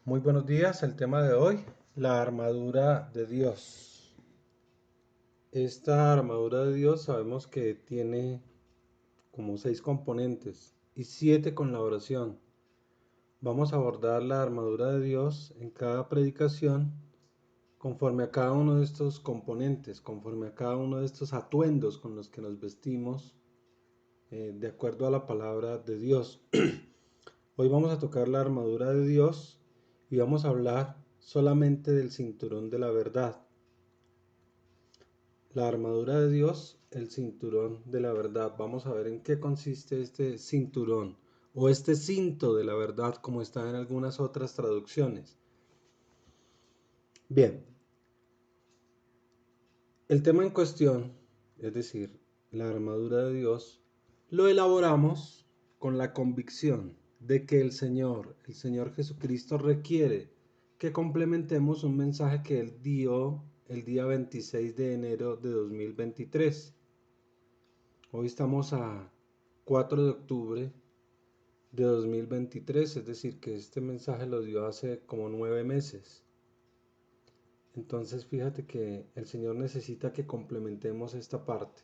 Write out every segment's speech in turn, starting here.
Muy buenos días, el tema de hoy, la armadura de Dios. Esta armadura de Dios sabemos que tiene como 6 componentes y 7 con la oración. Vamos a abordar la armadura de Dios en cada predicación conforme a cada uno de estos componentes, conforme a cada uno de estos atuendos con los que nos vestimos de acuerdo a la palabra de Dios. Hoy vamos a tocar la armadura de Dios y vamos a hablar solamente del cinturón de la verdad. La armadura de Dios, el cinturón de la verdad. Vamos a ver en qué consiste este cinturón o este cinto de la verdad, como está en algunas otras traducciones. Bien, el tema en cuestión, es decir, la armadura de Dios, lo elaboramos con la convicción de que el Señor Jesucristo requiere que complementemos un mensaje que Él dio el día 26 de enero de 2023. Hoy estamos a 4 de octubre de 2023, es decir, que este mensaje lo dio hace como 9 meses. Entonces fíjate que el Señor necesita que complementemos esta parte.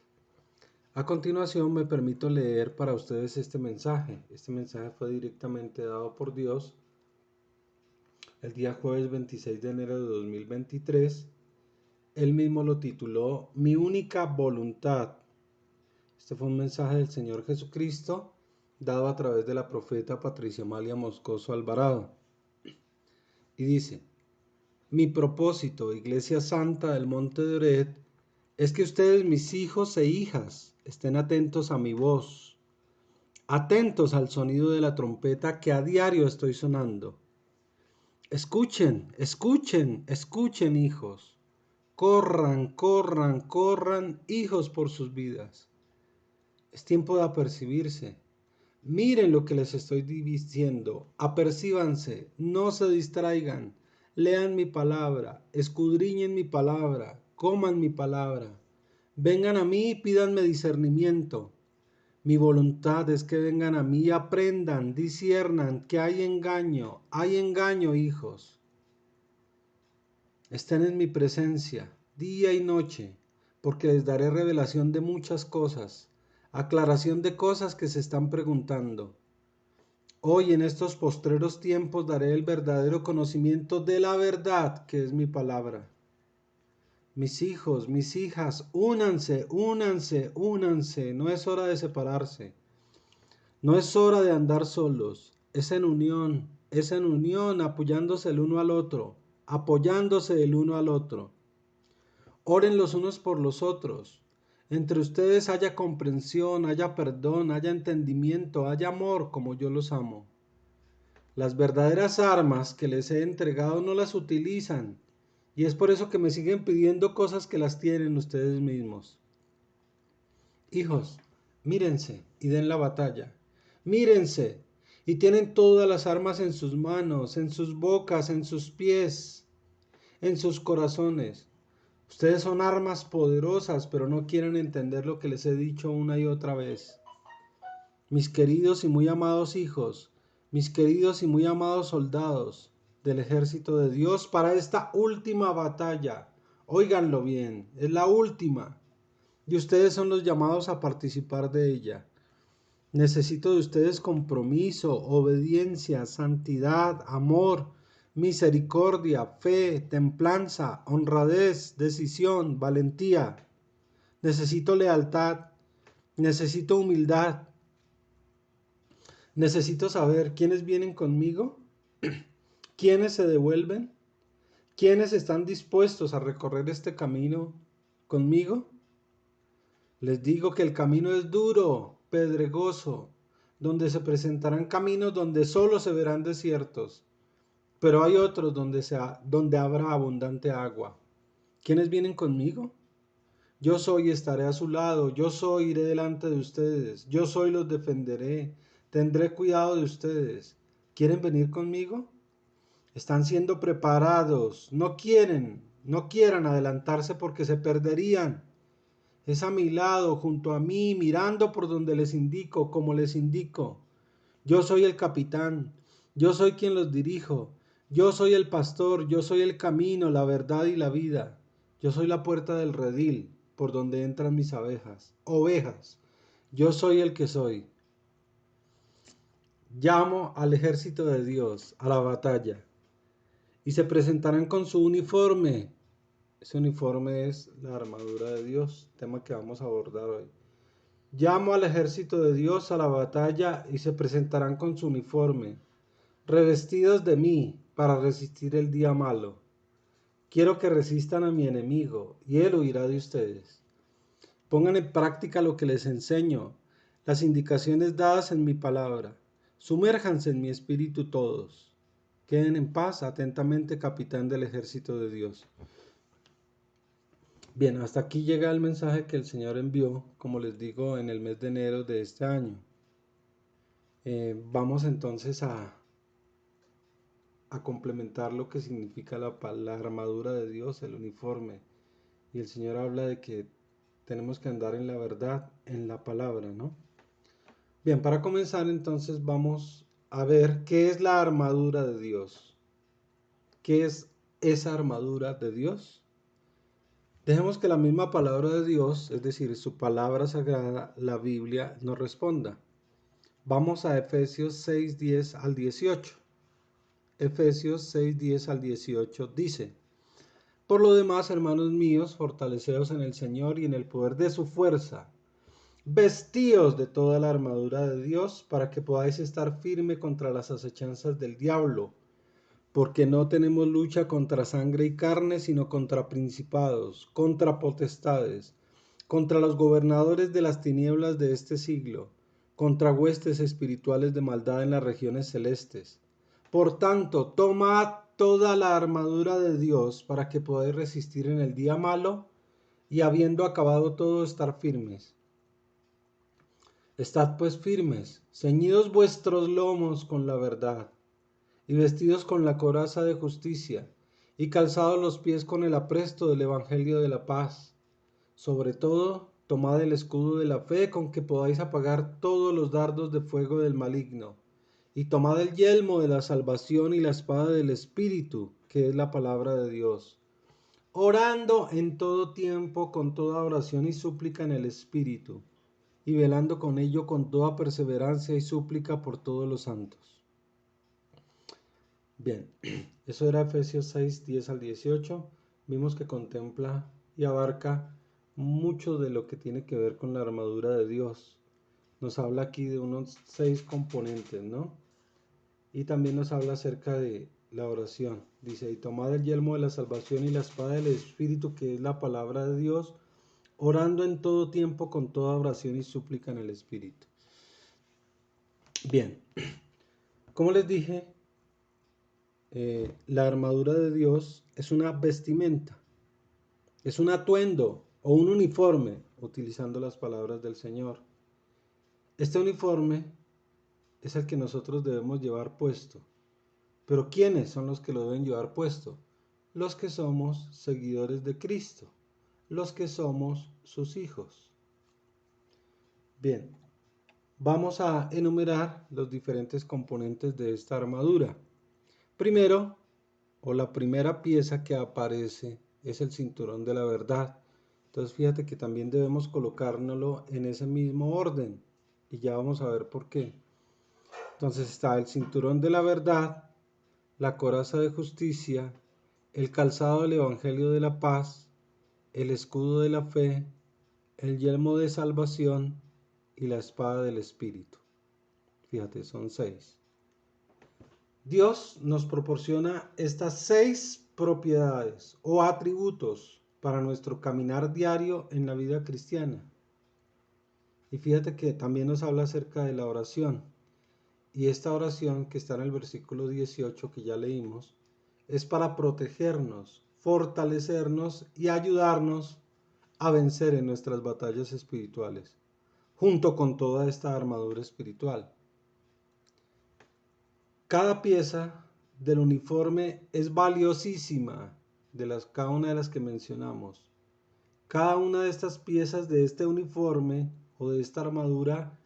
A continuación me permito leer para ustedes este mensaje. Este mensaje fue directamente dado por Dios el día jueves 26 de enero de 2023. Él mismo lo tituló Mi única voluntad. Este fue un mensaje del Señor Jesucristo dado a través de la profeta Patricia Amalia Moscoso Alvarado. Y dice: mi propósito, Iglesia Santa del Monte de Oret, es que ustedes, mis hijos e hijas, estén atentos a mi voz, atentos al sonido de la trompeta que a diario estoy sonando. Escuchen, escuchen, escuchen, hijos. Corran, corran, corran, hijos, por sus vidas. Es tiempo de apercibirse. Miren lo que les estoy diciendo, apercíbanse, no se distraigan, lean mi palabra, escudriñen mi palabra, coman mi palabra. Vengan a mí y pídanme discernimiento. Mi voluntad es que vengan a mí y aprendan, disciernan que hay engaño, hijos. Estén en mi presencia, día y noche, porque les daré revelación de muchas cosas, aclaración de cosas que se están preguntando. Hoy en estos postreros tiempos daré el verdadero conocimiento de la verdad que es mi palabra. Mis hijos, mis hijas, únanse, únanse, únanse. No es hora de separarse. No es hora de andar solos. Es en unión, apoyándose el uno al otro, apoyándose el uno al otro. Oren los unos por los otros. Entre ustedes haya comprensión, haya perdón, haya entendimiento, haya amor como yo los amo. Las verdaderas armas que les he entregado no las utilizan, y es por eso que me siguen pidiendo cosas que las tienen ustedes mismos. Hijos, mírense y den la batalla. Mírense y tienen todas las armas en sus manos, en sus bocas, en sus pies, en sus corazones. Ustedes son armas poderosas, pero no quieren entender lo que les he dicho una y otra vez. Mis queridos y muy amados hijos, mis queridos y muy amados soldados del ejército de Dios, para esta última batalla, óiganlo bien, es la última, y ustedes son los llamados a participar de ella. Necesito de ustedes compromiso, obediencia, santidad, amor, misericordia, fe, templanza, honradez, decisión, valentía. Necesito lealtad, necesito humildad. Necesito saber quiénes vienen conmigo, quiénes se devuelven, quiénes están dispuestos a recorrer este camino conmigo. Les digo que el camino es duro, pedregoso, donde se presentarán caminos donde solo se verán desiertos, pero hay otros donde habrá abundante agua. ¿Quiénes vienen conmigo? Yo soy, estaré a su lado, yo soy, iré delante de ustedes, yo soy, los defenderé, tendré cuidado de ustedes. ¿Quieren venir conmigo? Están siendo preparados, no quieran adelantarse porque se perderían. Es a mi lado, junto a mí, mirando por donde les indico, como les indico. Yo soy el capitán, yo soy quien los dirijo. Yo soy el pastor, yo soy el camino, la verdad y la vida. Yo soy la puerta del redil, por donde entran mis ovejas. Yo soy el que soy. Llamo al ejército de Dios a la batalla y se presentarán con su uniforme. Ese uniforme es la armadura de Dios, tema que vamos a abordar hoy. Llamo al ejército de Dios a la batalla y se presentarán con su uniforme, revestidos de mí para resistir el día malo. Quiero que resistan a mi enemigo y él huirá de ustedes. Pongan en práctica lo que les enseño, las indicaciones dadas en mi palabra. Sumérjanse en mi espíritu todos. Queden en paz, atentamente, capitán del ejército de Dios. Bien, hasta aquí llega el mensaje que el Señor envió, como les digo, en el mes de enero de este año. Vamos entonces a complementar lo que significa la armadura de Dios, el uniforme. Y el Señor habla de que tenemos que andar en la verdad, en la palabra, ¿no? Bien, para comenzar entonces vamos a ver qué es la armadura de Dios. ¿Qué es esa armadura de Dios? Dejemos que la misma palabra de Dios, es decir, su palabra sagrada, la Biblia, nos responda. Vamos a Efesios 6, 10 al 18. Efesios 6, 10 al 18 dice: Por lo demás, hermanos míos, fortaleceos en el Señor y en el poder de su fuerza. Vestíos de toda la armadura de Dios para que podáis estar firme contra las acechanzas del diablo, porque no tenemos lucha contra sangre y carne, sino contra principados, contra potestades, contra los gobernadores de las tinieblas de este siglo, contra huestes espirituales de maldad en las regiones celestes. Por tanto, tomad toda la armadura de Dios para que podáis resistir en el día malo y habiendo acabado todo estar firmes. Estad pues firmes, ceñidos vuestros lomos con la verdad, y vestidos con la coraza de justicia, y calzados los pies con el apresto del Evangelio de la paz. Sobre todo, tomad el escudo de la fe con que podáis apagar todos los dardos de fuego del maligno, y tomad el yelmo de la salvación y la espada del Espíritu, que es la palabra de Dios, orando en todo tiempo con toda oración y súplica en el Espíritu, y velando con ello con toda perseverancia y súplica por todos los santos. Bien, eso era Efesios 6, 10 al 18. Vimos que contempla y abarca mucho de lo que tiene que ver con la armadura de Dios. Nos habla aquí de unos 6 componentes, ¿no? Y también nos habla acerca de la oración. Dice, y tomad el yelmo de la salvación y la espada del Espíritu, que es la palabra de Dios, orando en todo tiempo con toda oración y súplica en el Espíritu. Bien, como les dije, la armadura de Dios es una vestimenta, es un atuendo o un uniforme, utilizando las palabras del Señor. Este uniforme es el que nosotros debemos llevar puesto. Pero ¿quiénes son los que lo deben llevar puesto? Los que somos seguidores de Cristo, los que somos sus hijos. Bien, vamos a enumerar los diferentes componentes de esta armadura. Primero, o la primera pieza que aparece es el cinturón de la verdad. Entonces fíjate que también debemos colocárnoslo en ese mismo orden y ya vamos a ver por qué. Entonces está el cinturón de la verdad, la coraza de justicia, el calzado del evangelio de la paz, el escudo de la fe, el yelmo de salvación y la espada del espíritu. Fíjate, son 6. Dios nos proporciona estas 6 propiedades o atributos para nuestro caminar diario en la vida cristiana. Y fíjate que también nos habla acerca de la oración. Y esta oración que está en el versículo 18 que ya leímos, es para protegernos, fortalecernos y ayudarnos a vencer en nuestras batallas espirituales, junto con toda esta armadura espiritual. Cada pieza del uniforme es valiosísima, cada una de las que mencionamos. Cada una de estas piezas de este uniforme o de esta armadura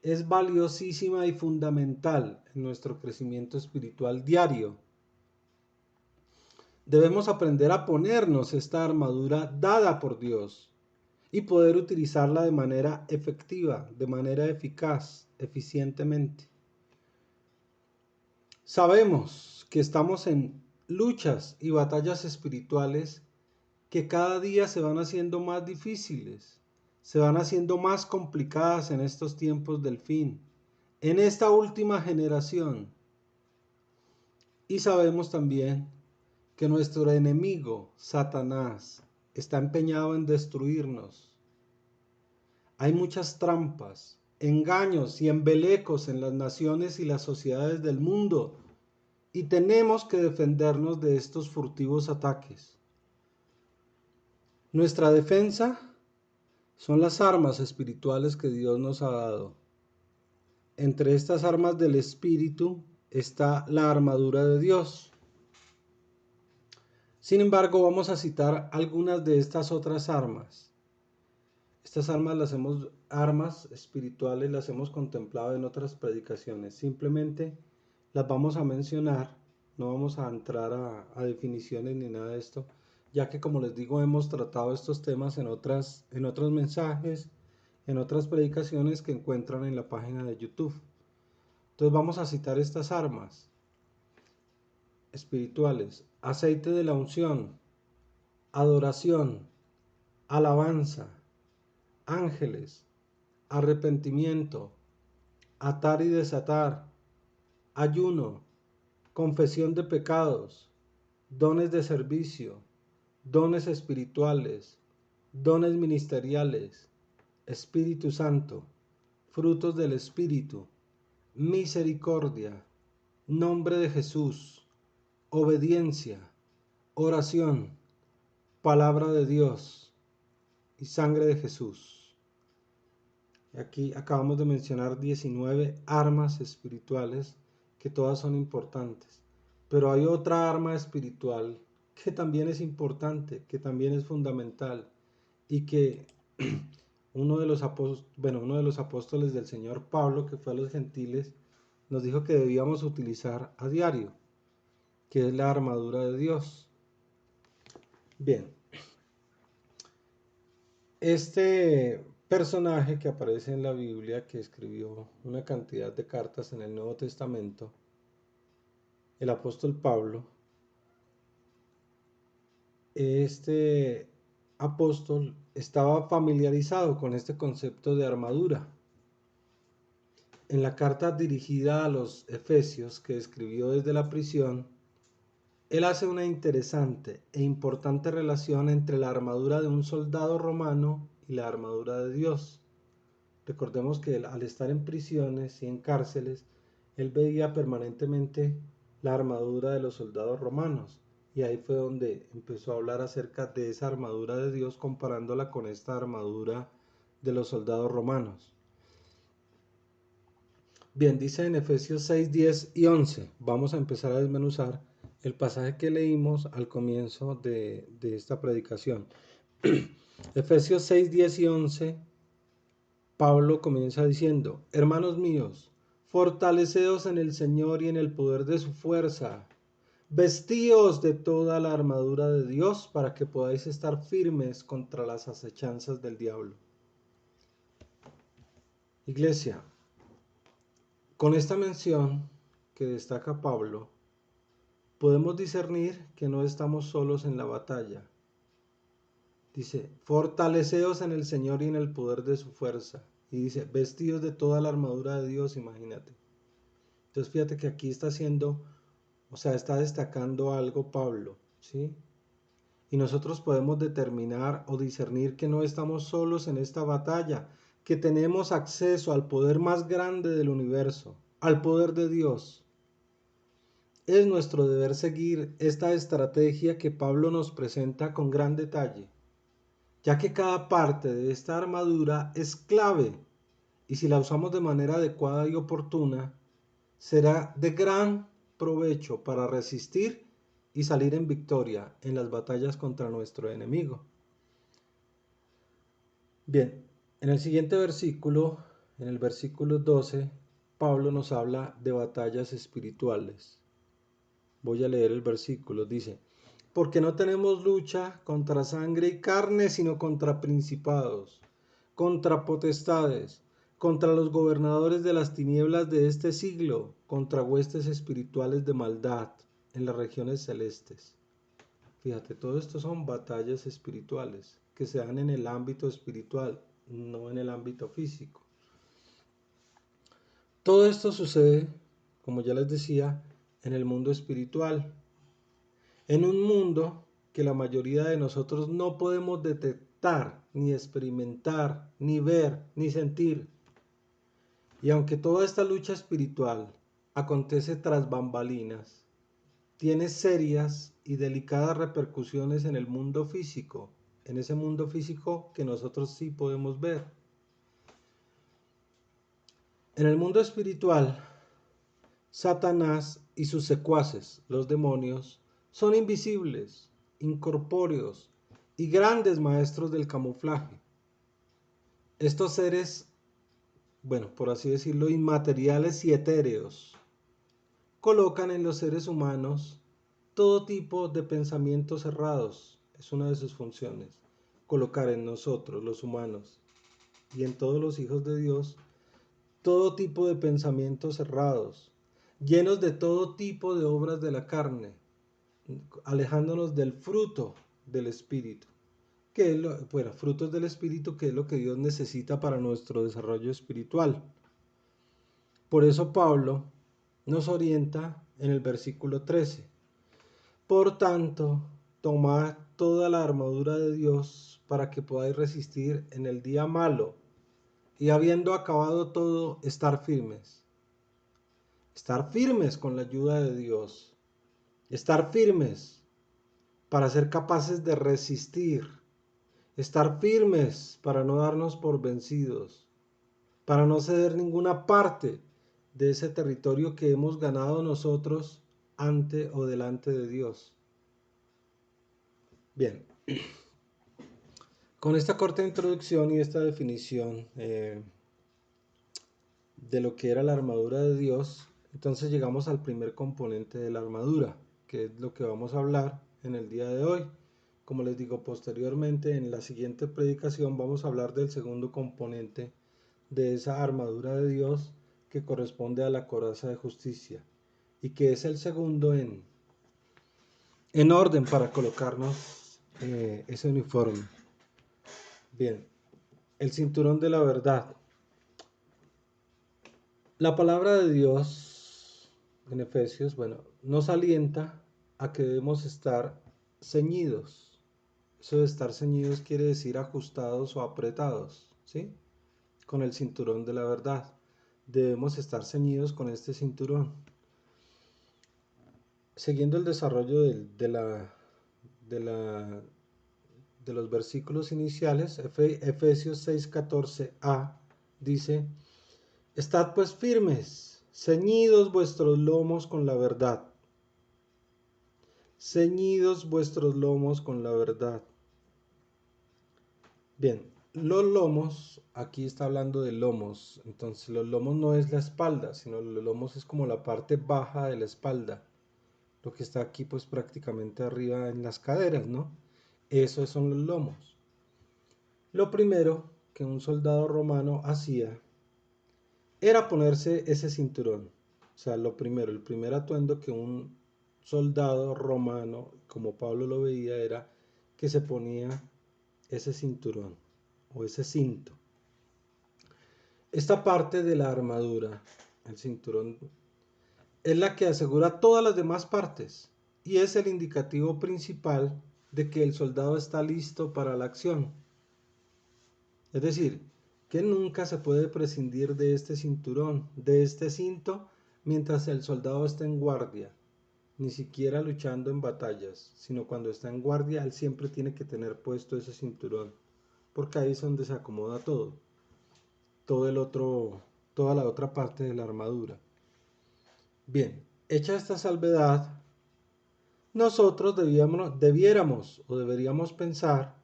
es valiosísima y fundamental en nuestro crecimiento espiritual diario. Debemos aprender a ponernos esta armadura dada por Dios y poder utilizarla de manera efectiva, de manera eficaz, eficientemente. Sabemos que estamos en luchas y batallas espirituales que cada día se van haciendo más difíciles, se van haciendo más complicadas en estos tiempos del fin, en esta última generación. Y sabemos también que nuestro enemigo, Satanás, está empeñado en destruirnos. Hay muchas trampas, engaños y embelecos en las naciones y las sociedades del mundo, y tenemos que defendernos de estos furtivos ataques. Nuestra defensa son las armas espirituales que Dios nos ha dado. Entre estas armas del Espíritu está la armadura de Dios. Sin embargo, vamos a citar algunas de estas otras armas. Estas armas espirituales las hemos contemplado en otras predicaciones. Simplemente las vamos a mencionar, no vamos a entrar a definiciones ni nada de esto, ya que como les digo, hemos tratado estos temas en otros mensajes, en otras predicaciones que encuentran en la página de YouTube. Entonces vamos a citar estas armas espirituales: aceite de la unción, adoración, alabanza, ángeles, arrepentimiento, atar y desatar, ayuno, confesión de pecados, dones de servicio, dones espirituales, dones ministeriales, Espíritu Santo, frutos del Espíritu, misericordia, nombre de Jesús, obediencia, oración, palabra de Dios y sangre de Jesús. Aquí acabamos de mencionar 19 armas espirituales que todas son importantes, pero hay otra arma espiritual que también es importante, que también es fundamental y que uno de los apóstoles del Señor, Pablo, que fue a los gentiles, nos dijo que debíamos utilizar a diario, que es la armadura de Dios. Bien, este personaje que aparece en la Biblia, que escribió una cantidad de cartas en el Nuevo Testamento, el apóstol Pablo, este apóstol estaba familiarizado con este concepto de armadura. En la carta dirigida a los Efesios, que escribió desde la prisión, él hace una interesante e importante relación entre la armadura de un soldado romano y la armadura de Dios. Recordemos que él, al estar en prisiones y en cárceles, él veía permanentemente la armadura de los soldados romanos, y ahí fue donde empezó a hablar acerca de esa armadura de Dios, comparándola con esta armadura de los soldados romanos. Bien, dice en Efesios 6, 10 y 11, vamos a empezar a desmenuzar el pasaje que leímos al comienzo de esta predicación. Efesios 6, 10 y 11, Pablo comienza diciendo: hermanos míos, fortaleceos en el Señor y en el poder de su fuerza. Vestíos de toda la armadura de Dios para que podáis estar firmes contra las acechanzas del diablo. Iglesia, con esta mención que destaca Pablo, podemos discernir que no estamos solos en la batalla. Dice, fortaleceos en el Señor y en el poder de su fuerza. Y dice, vestidos de toda la armadura de Dios, imagínate. Entonces fíjate que aquí está está destacando algo Pablo, ¿sí? Y nosotros podemos determinar o discernir que no estamos solos en esta batalla, que tenemos acceso al poder más grande del universo, al poder de Dios. Es nuestro deber seguir esta estrategia que Pablo nos presenta con gran detalle, ya que cada parte de esta armadura es clave, y si la usamos de manera adecuada y oportuna, será de gran provecho para resistir y salir en victoria en las batallas contra nuestro enemigo. Bien, en el siguiente versículo, en el versículo 12, Pablo nos habla de batallas espirituales. Voy a leer el versículo, dice: porque no tenemos lucha contra sangre y carne, sino contra principados, contra potestades, contra los gobernadores de las tinieblas de este siglo, contra huestes espirituales de maldad en las regiones celestes. Fíjate, todo esto son batallas espirituales que se dan en el ámbito espiritual, no en el ámbito físico. Todo esto sucede, como ya les decía, en el mundo espiritual, en un mundo que la mayoría de nosotros no podemos detectar, ni experimentar, ni ver, ni sentir. Y aunque toda esta lucha espiritual acontece tras bambalinas, tiene serias y delicadas repercusiones en el mundo físico, en ese mundo físico que nosotros sí podemos ver. En el mundo espiritual, Satanás y sus secuaces, los demonios, son invisibles, incorpóreos y grandes maestros del camuflaje. Estos seres, bueno, por así decirlo, inmateriales y etéreos, colocan en los seres humanos todo tipo de pensamientos errados. Es una de sus funciones. Colocar en nosotros, los humanos, y en todos los hijos de Dios, todo tipo de pensamientos errados, llenos de todo tipo de obras de la carne, alejándonos del fruto del Espíritu. Que es frutos del Espíritu, que es lo que Dios necesita para nuestro desarrollo espiritual. Por eso Pablo nos orienta en el versículo 13. Por tanto, tomad toda la armadura de Dios para que podáis resistir en el día malo y habiendo acabado todo, estar firmes. Estar firmes con la ayuda de Dios. Estar firmes para ser capaces de resistir. Estar firmes para no darnos por vencidos. Para no ceder ninguna parte de ese territorio que hemos ganado nosotros ante o delante de Dios. Bien, con esta corta introducción y esta definición de lo que era la armadura de Dios, entonces llegamos al primer componente de la armadura, que es lo que vamos a hablar en el día de hoy. Como les digo, posteriormente en la siguiente predicación vamos a hablar del segundo componente de esa armadura de Dios, que corresponde a la coraza de justicia y que es el segundo en orden para colocarnos ese uniforme. Bien, el cinturón de la verdad. La palabra de Dios en Efesios, nos alienta a que debemos estar ceñidos. Eso de estar ceñidos quiere decir ajustados o apretados, ¿sí? Con el cinturón de la verdad. Debemos estar ceñidos con este cinturón. Siguiendo el desarrollo de los versículos iniciales, Efesios 6:14a dice: Estad pues firmes, ceñidos vuestros lomos con la verdad. Ceñidos vuestros lomos con la verdad. Bien, los lomos, aquí está hablando de lomos, entonces los lomos no es la espalda, sino los lomos es como la parte baja de la espalda. Lo que está aquí pues prácticamente arriba en las caderas, ¿no? Esos son los lomos. Lo primero que un soldado romano hacía era ponerse ese cinturón. O sea, lo primero, el primer atuendo que un soldado romano, como Pablo lo veía, era que se ponía ese cinturón o ese cinto. Esta parte de la armadura, el cinturón, es la que asegura todas las demás partes y es el indicativo principal de que el soldado está listo para la acción. Es decir, que nunca se puede prescindir de este cinturón, de este cinto, mientras el soldado está en guardia, ni siquiera luchando en batallas, sino cuando está en guardia, él siempre tiene que tener puesto ese cinturón, porque ahí es donde se acomoda toda la otra parte de la armadura. Bien, hecha esta salvedad, nosotros deberíamos pensar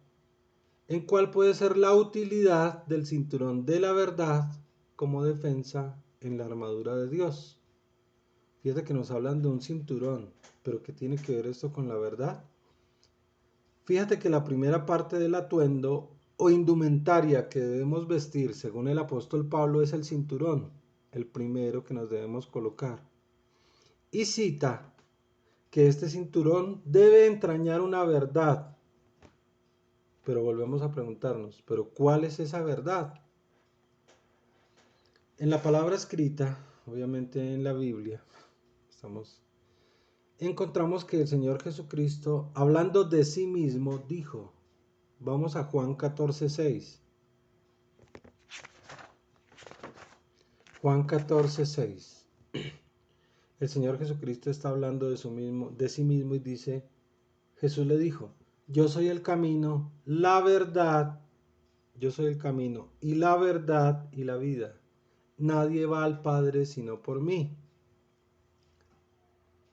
en cuál puede ser la utilidad del cinturón de la verdad como defensa en la armadura de Dios. Fíjate que nos hablan de un cinturón, pero ¿qué tiene que ver esto con la verdad? Fíjate que la primera parte del atuendo o indumentaria que debemos vestir, según el apóstol Pablo, es el cinturón, el primero que nos debemos colocar. Y cita que este cinturón debe entrañar una verdad. Pero volvemos a preguntarnos, ¿pero cuál es esa verdad? En la palabra escrita, obviamente en la Biblia, encontramos que el Señor Jesucristo, hablando de sí mismo, dijo, vamos a Juan 14:6. Juan 14:6. El Señor Jesucristo está hablando de sí mismo y dice, Jesús le dijo, yo soy el camino, la verdad, yo soy el camino y la verdad y la vida. Nadie va al Padre sino por mí.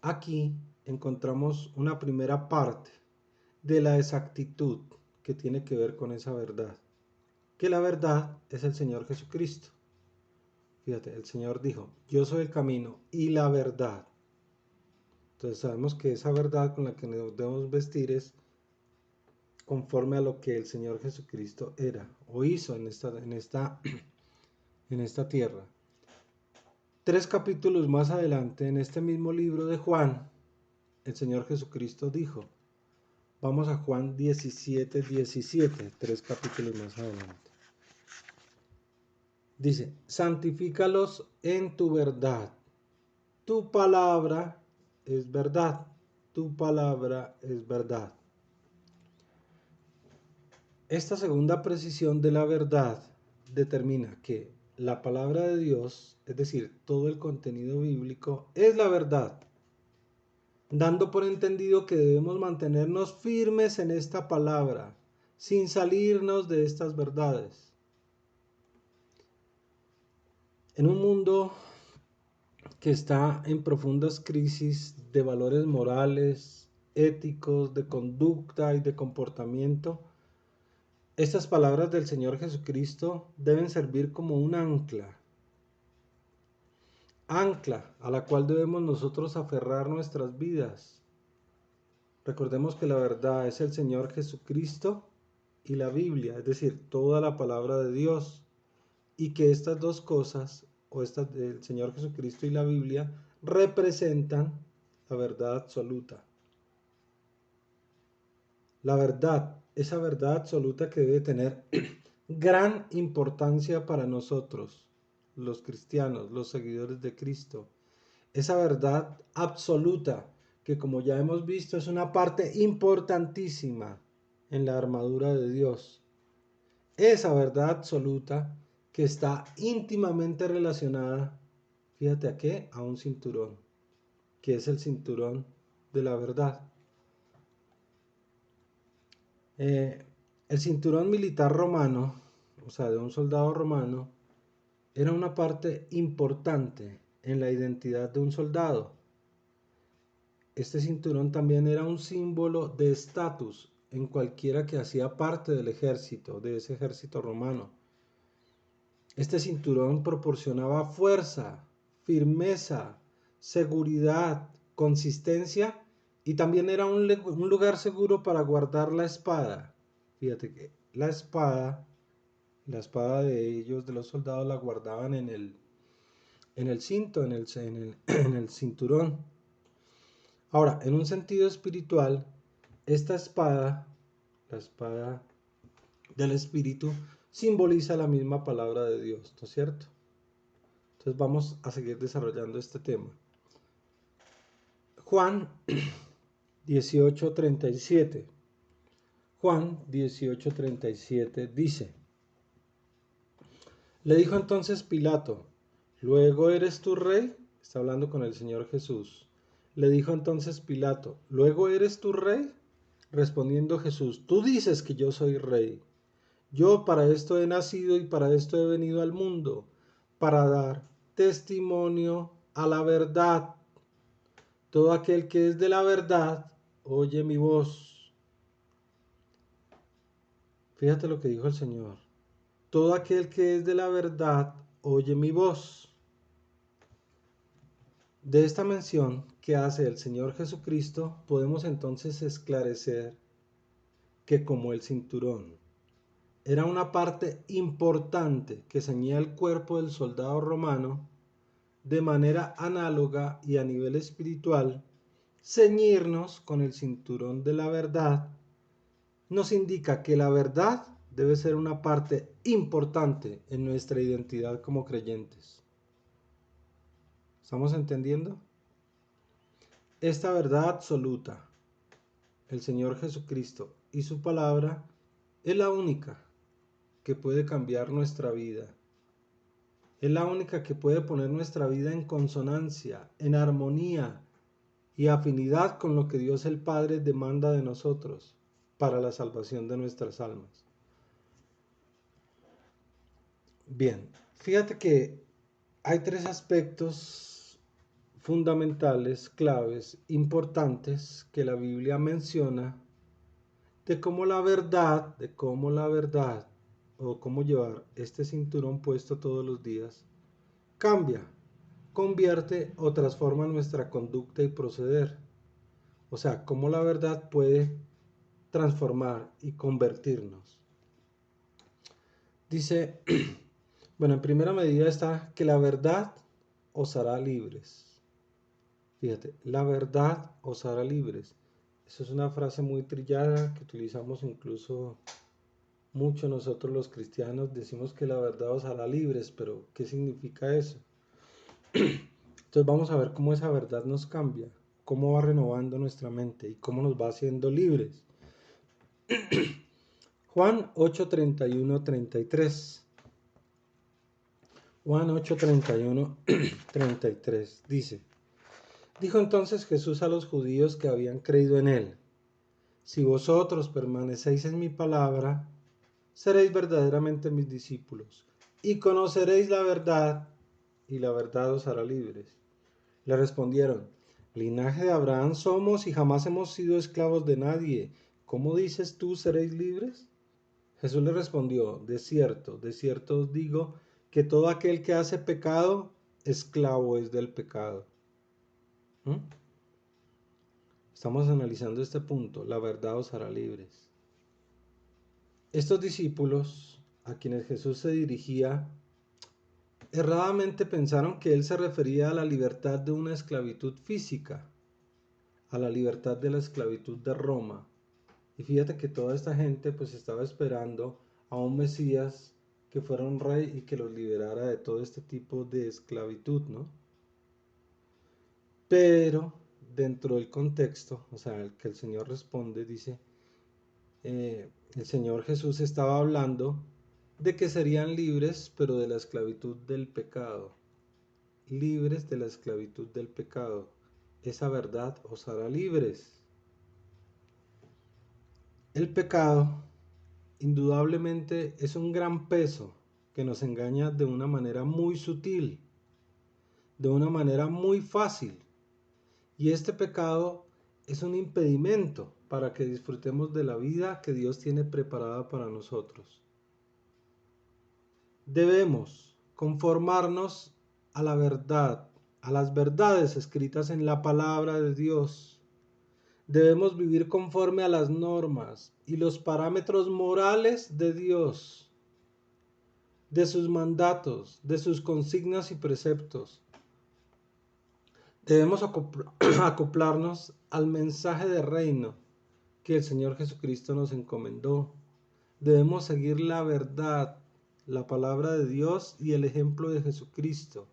Aquí encontramos una primera parte de la exactitud que tiene que ver con esa verdad. Que la verdad es el Señor Jesucristo. Fíjate, el Señor dijo, yo soy el camino y la verdad. Entonces sabemos que esa verdad con la que nos debemos vestir es conforme a lo que el Señor Jesucristo era o hizo en esta tierra. 3 capítulos más adelante, en este mismo libro de Juan, el Señor Jesucristo dijo, vamos a Juan 17:17, 3 capítulos más adelante. Dice, santifícalos en tu verdad. Tu palabra es verdad. Tu palabra es verdad. Esta segunda precisión de la verdad determina que la palabra de Dios, es decir, todo el contenido bíblico, es la verdad, dando por entendido que debemos mantenernos firmes en esta palabra, sin salirnos de estas verdades. En un mundo que está en profundas crisis de valores morales, éticos, de conducta y de comportamiento, estas palabras del Señor Jesucristo deben servir como un ancla a la cual debemos nosotros aferrar nuestras vidas. Recordemos que la verdad es el Señor Jesucristo y la Biblia, es decir, toda la palabra de Dios, y que estas dos cosas, o estas del Señor Jesucristo y la Biblia, representan la verdad absoluta. La verdad, esa verdad absoluta que debe tener gran importancia para nosotros, los cristianos, los seguidores de Cristo. Esa verdad absoluta que, como ya hemos visto, es una parte importantísima en la armadura de Dios. Esa verdad absoluta que está íntimamente relacionada, fíjate a qué, a un cinturón, que es el cinturón de la verdad. El cinturón militar romano, o sea, de un soldado romano, era una parte importante en la identidad de un soldado. Este cinturón también era un símbolo de estatus en cualquiera que hacía parte del ejército, de ese ejército romano. Este cinturón proporcionaba fuerza, firmeza, seguridad, consistencia y también era un lugar seguro para guardar la espada. Fíjate que la espada de ellos, de los soldados, la guardaban en el cinto, en el cinturón. Ahora, en un sentido espiritual, esta espada, la espada del Espíritu, simboliza la misma palabra de Dios, ¿no es cierto? Entonces vamos a seguir desarrollando este tema. Juan 18:37. Juan 18:37 dice, le dijo entonces Pilato, ¿luego eres tú rey? Está hablando con el Señor Jesús. Le dijo entonces Pilato, ¿luego eres tú rey? Respondiendo Jesús, tú dices que yo soy rey. Yo para esto he nacido y para esto he venido al mundo, para dar testimonio a la verdad. Todo aquel que es de la verdad, oye mi voz. Fíjate lo que dijo el Señor. Todo aquel que es de la verdad, oye mi voz. De esta mención que hace el Señor Jesucristo, podemos entonces esclarecer que como el cinturón era una parte importante que ceñía el cuerpo del soldado romano, de manera análoga y a nivel espiritual, ceñirnos con el cinturón de la verdad nos indica que la verdad debe ser una parte importante en nuestra identidad como creyentes. ¿Estamos entendiendo? Esta verdad absoluta, el Señor Jesucristo y su palabra, es la única que puede cambiar nuestra vida. Es la única que puede poner nuestra vida en consonancia, en armonía y afinidad con lo que Dios el Padre demanda de nosotros para la salvación de nuestras almas. Bien, fíjate que hay tres aspectos fundamentales, claves, importantes que la Biblia menciona de cómo la verdad, o cómo llevar este cinturón puesto todos los días, cambia, convierte o transforma nuestra conducta y proceder. O sea, cómo la verdad puede transformar y convertirnos. Dice, bueno, en primera medida está que la verdad os hará libres. Fíjate, la verdad os hará libres. Eso es una frase muy trillada que utilizamos incluso mucho nosotros los cristianos. Decimos que la verdad os hará libres, pero ¿qué significa eso? Entonces vamos a ver cómo esa verdad nos cambia, cómo va renovando nuestra mente y cómo nos va haciendo libres. Juan 8, 31, 33. Juan 8, 31, 33 dice: Dijo entonces Jesús a los judíos que habían creído en él: Si vosotros permanecéis en mi palabra, seréis verdaderamente mis discípulos, y conoceréis la verdad, y la verdad os hará libres. Le respondieron: Linaje de Abraham somos y jamás hemos sido esclavos de nadie. ¿Cómo dices tú seréis libres? Jesús le respondió: de cierto os digo, que todo aquel que hace pecado, esclavo es del pecado. ¿Mm? Estamos analizando este punto. La verdad os hará libres. Estos discípulos a quienes Jesús se dirigía erradamente pensaron que él se refería a la libertad de una esclavitud física, a la libertad de la esclavitud de Roma. Y fíjate que toda esta gente pues estaba esperando a un Mesías que fuera un rey y que los liberara de todo este tipo de esclavitud, ¿no? Pero dentro del contexto, o sea, el que el Señor responde, dice, el Señor Jesús estaba hablando de que serían libres, pero de la esclavitud del pecado. Libres de la esclavitud del pecado. Esa verdad os hará libres. El pecado, indudablemente, es un gran peso que nos engaña de una manera muy sutil, de una manera muy fácil. Y este pecado es un impedimento para que disfrutemos de la vida que Dios tiene preparada para nosotros. Debemos conformarnos a la verdad, a las verdades escritas en la palabra de Dios. Debemos vivir conforme a las normas y los parámetros morales de Dios, de sus mandatos, de sus consignas y preceptos. Debemos acoplarnos al mensaje de reino que el Señor Jesucristo nos encomendó. Debemos seguir la verdad, la palabra de Dios y el ejemplo de Jesucristo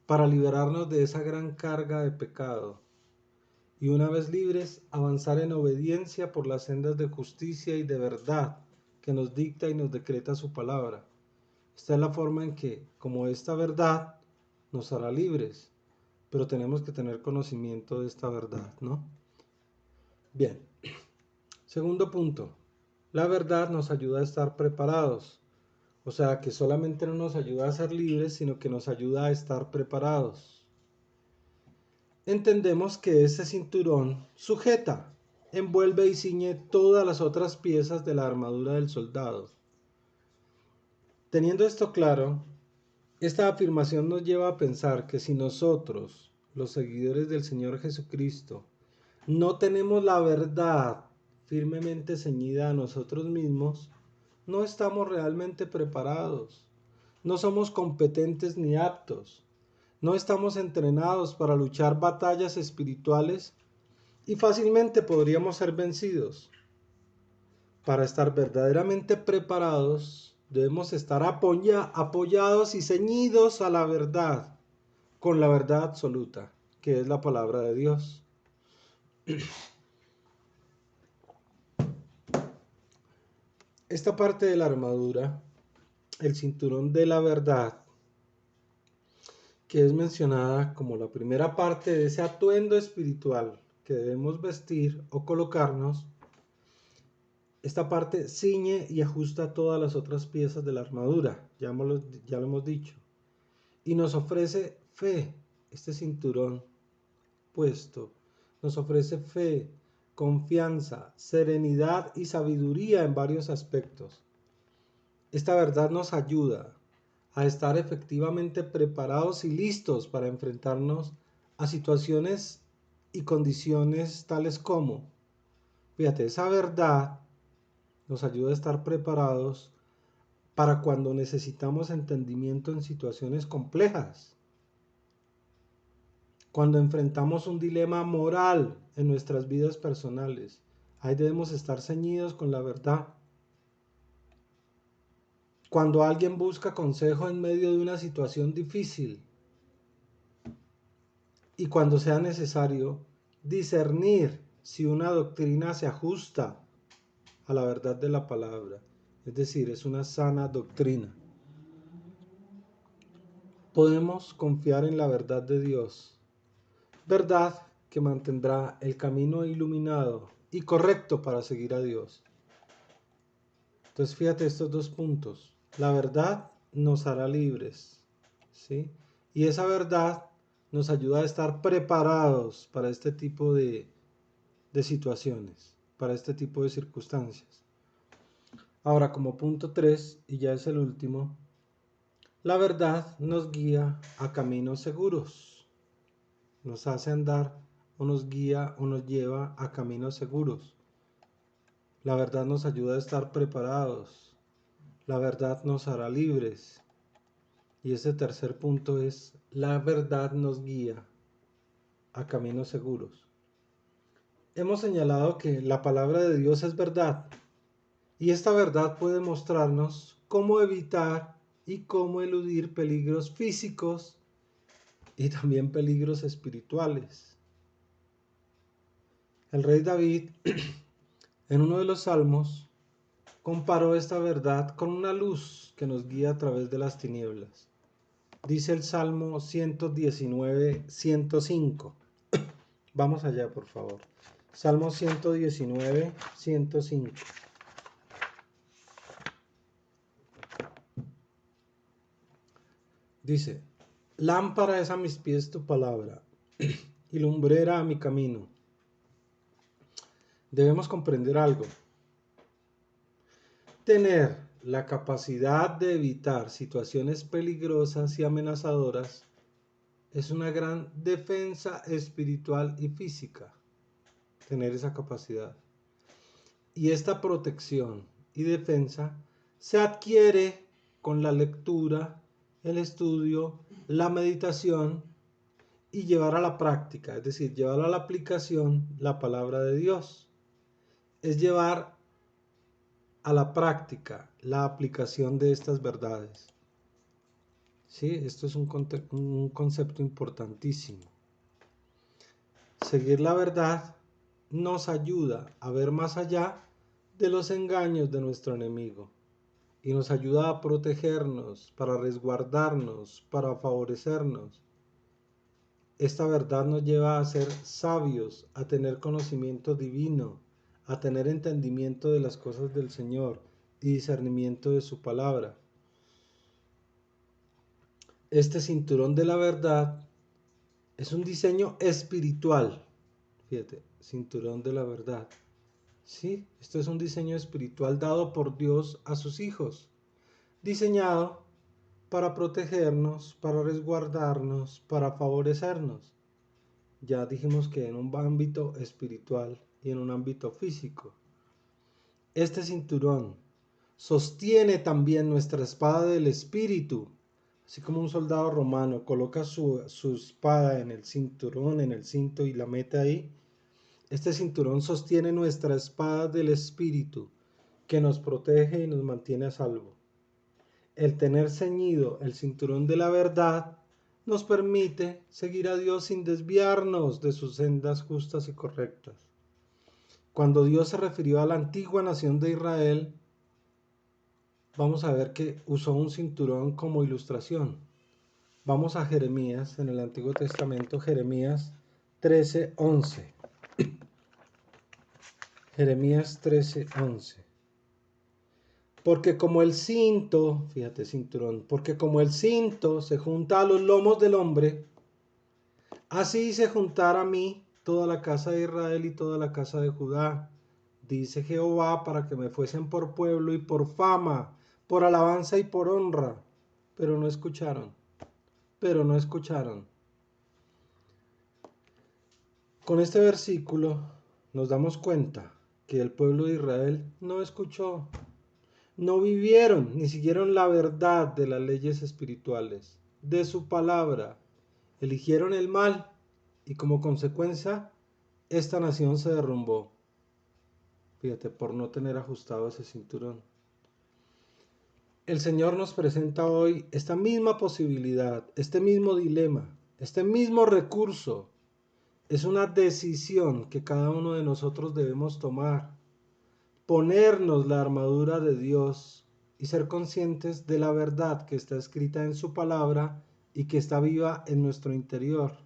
para liberarnos de esa gran carga de pecado. Y una vez libres, avanzar en obediencia por las sendas de justicia y de verdad que nos dicta y nos decreta su palabra. Esta es la forma en que, como esta verdad, nos hará libres. Pero tenemos que tener conocimiento de esta verdad, ¿no? Bien. Segundo punto. La verdad nos ayuda a estar preparados. O sea, que solamente no nos ayuda a ser libres, sino que nos ayuda a estar preparados. Entendemos que ese cinturón sujeta, envuelve y ciñe todas las otras piezas de la armadura del soldado. Teniendo esto claro, esta afirmación nos lleva a pensar que si nosotros, los seguidores del Señor Jesucristo, no tenemos la verdad firmemente ceñida a nosotros mismos, no estamos realmente preparados, no somos competentes ni aptos, no estamos entrenados para luchar batallas espirituales y fácilmente podríamos ser vencidos. Para estar verdaderamente preparados, debemos estar apoyados y ceñidos a la verdad, con la verdad absoluta, que es la palabra de Dios. Esta parte de la armadura, el cinturón de la verdad, que es mencionada como la primera parte de ese atuendo espiritual que debemos vestir o colocarnos, esta parte ciñe y ajusta todas las otras piezas de la armadura, ya lo hemos dicho, y nos ofrece fe. Este cinturón puesto nos ofrece fe, confianza, serenidad y sabiduría en varios aspectos. Esta verdad nos ayuda a estar efectivamente preparados y listos para enfrentarnos a situaciones y condiciones tales como, fíjate, esa verdad nos ayuda a estar preparados para cuando necesitamos entendimiento en situaciones complejas, cuando enfrentamos un dilema moral en nuestras vidas personales. Ahí debemos estar ceñidos con la verdad. Cuando alguien busca consejo en medio de una situación difícil y cuando sea necesario discernir si una doctrina se ajusta a la verdad de la palabra, es decir, es una sana doctrina. Podemos confiar en la verdad de Dios, verdad que mantendrá el camino iluminado y correcto para seguir a Dios. Entonces fíjate estos dos puntos. La verdad nos hará libres, ¿sí? Y esa verdad nos ayuda a estar preparados para este tipo de situaciones, para este tipo de circunstancias. Ahora, como punto 3, y ya es el último, la verdad nos guía a caminos seguros. Nos hace andar o nos guía o nos lleva a caminos seguros. La verdad nos ayuda a estar preparados. La verdad nos hará libres. Y ese tercer punto es, la verdad nos guía a caminos seguros. Hemos señalado que la palabra de Dios es verdad. Y esta verdad puede mostrarnos cómo evitar y cómo eludir peligros físicos y también peligros espirituales. El rey David, en uno de los salmos, comparó esta verdad con una luz que nos guía a través de las tinieblas. Dice el Salmo 119, 105. Vamos allá, por favor. Salmo 119, 105. Dice, lámpara es a mis pies tu palabra y lumbrera a mi camino. Debemos comprender algo. Tener la capacidad de evitar situaciones peligrosas y amenazadoras es una gran defensa espiritual y física. Tener esa capacidad. Y esta protección y defensa se adquiere con la lectura, el estudio, la meditación y llevar a la práctica, es decir, llevar a la aplicación la palabra de Dios. Es llevar a la práctica la aplicación de estas verdades. ¿Sí? Esto es un concepto importantísimo. Seguir la verdad nos ayuda a ver más allá de los engaños de nuestro enemigo y nos ayuda a protegernos, para resguardarnos, para favorecernos. Esta verdad nos lleva a ser sabios, a tener conocimiento divino, a tener entendimiento de las cosas del Señor y discernimiento de su palabra. Este cinturón de la verdad es un diseño espiritual. Fíjate, cinturón de la verdad. Sí, esto es un diseño espiritual dado por Dios a sus hijos, diseñado para protegernos, para resguardarnos, para favorecernos. Ya dijimos que en un ámbito espiritual y en un ámbito físico. Este cinturón sostiene también nuestra espada del Espíritu. Así como un soldado romano coloca su espada en el cinturón, en el cinto y la mete ahí, este cinturón sostiene nuestra espada del Espíritu, que nos protege y nos mantiene a salvo. El tener ceñido el cinturón de la verdad nos permite seguir a Dios sin desviarnos de sus sendas justas y correctas. Cuando Dios se refirió a la antigua nación de Israel, vamos a ver que usó un cinturón como ilustración. Vamos a Jeremías, en el Antiguo Testamento, Jeremías 13:11. Jeremías 13:11. Porque como el cinto, fíjate, cinturón, porque como el cinto se junta a los lomos del hombre, así se juntará a mí toda la casa de Israel y toda la casa de Judá, dice Jehová, para que me fuesen por pueblo y por fama, por alabanza y por honra. Pero no escucharon, pero no escucharon. Con este versículo nos damos cuenta que el pueblo de Israel no escuchó, no vivieron ni siguieron la verdad de las leyes espirituales, de su palabra, eligieron el mal y como consecuencia esta nación se derrumbó. Fíjate, por no tener ajustado ese cinturón. El Señor nos presenta hoy esta misma posibilidad, este mismo dilema, este mismo recurso. Es una decisión que cada uno de nosotros debemos tomar. Ponernos la armadura de Dios y ser conscientes de la verdad que está escrita en su palabra y que está viva en nuestro interior.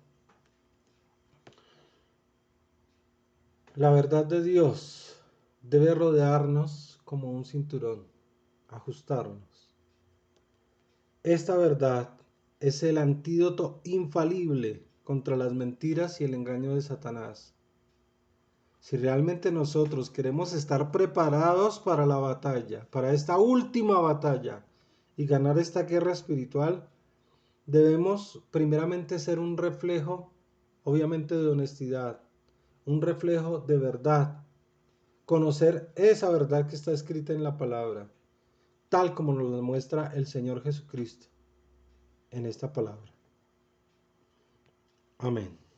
La verdad de Dios debe rodearnos como un cinturón, ajustarnos. Esta verdad es el antídoto infalible contra las mentiras y el engaño de Satanás. Si realmente nosotros queremos estar preparados para la batalla, para esta última batalla y ganar esta guerra espiritual, debemos primeramente ser un reflejo, obviamente, de honestidad, un reflejo de verdad, conocer esa verdad que está escrita en la palabra, tal como nos lo muestra el Señor Jesucristo en esta palabra. Amén.